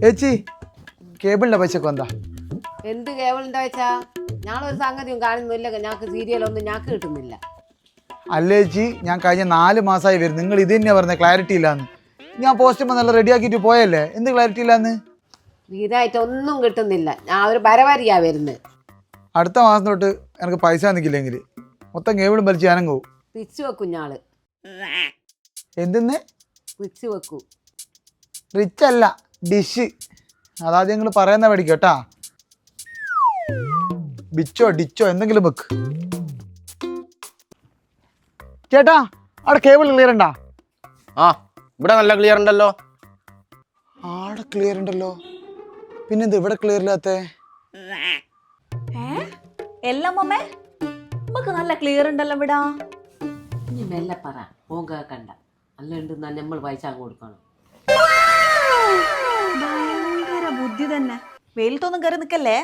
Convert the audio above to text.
ചേച്ചി കേബിളിന്റെ പൈസ ഒക്കെ എന്താ? എന്ത് കേബിളിന്റെ പൈസ? ഞങ്ങളൊരു സംഗതിയും കാണുന്നില്ല, ഞങ്ങൾക്ക് സീരിയലൊന്നും ഞങ്ങൾക്ക് കിട്ടുന്നില്ല. അല്ല ചേച്ചി, ഞാൻ കഴിഞ്ഞ 4 മാസമായി വരും. നിങ്ങൾ ഇത് തന്നെയാ പറഞ്ഞത് ക്ലാരിറ്റി ഇല്ലാന്ന്. ഞാൻ പോസ്റ്റ് നല്ല റെഡിയാക്കിയിട്ട് പോയല്ലേ, എന്ത് ക്ലാരിറ്റി ഇല്ലാന്ന്? ഇതായിട്ട് ഒന്നും കിട്ടുന്നില്ല. ഞാൻ ഒരു പരവരിയാ വരുന്നത്. അടുത്ത മാസം തൊട്ട് എനിക്ക് പൈസ നിൽക്കില്ലെങ്കിൽ മൊത്തം കേബിളും വലിച്ച് ഞാനും പോകും. പിച്ച് വെക്കും ഞാള്. എന്തെന്ന്? പിച്ച് വെക്കും. റിച്ച് അല്ല, ഡിഷ്. അതാദ്യം നിങ്ങൾ പറയുന്ന പഠിക്കും കേട്ടാ. ബിച്ചോ ഡിച്ചോ എന്തെങ്കിലും വെക്ക്. ചേട്ടാ, അവിടെ കേബിൾ ക്ലിയർ ഉണ്ടാ? ആ, ഇവിടെ നല്ല ക്ലിയർ ഉണ്ടല്ലോ. ആടെ ക്ലിയർ ഉണ്ടല്ലോ, പിന്നെന്ത് ഇവിടെ ക്ലിയർ ഇല്ലാത്ത? എല്ലാം മമ്മേ നമുക്ക് നല്ല ക്ലിയർ ഉണ്ടല്ലോ ഇവിടെ. ഇനി മെല്ലെ പറ, ഓൻ കേക്കണ്ട. അല്ലാണ്ട് നമ്മൾ പൈസ കൊടുക്കണം. ഭയങ്കര ബുദ്ധി തന്നെ. വെയിലത്തൊന്നും കയറി നിക്കല്ലേ.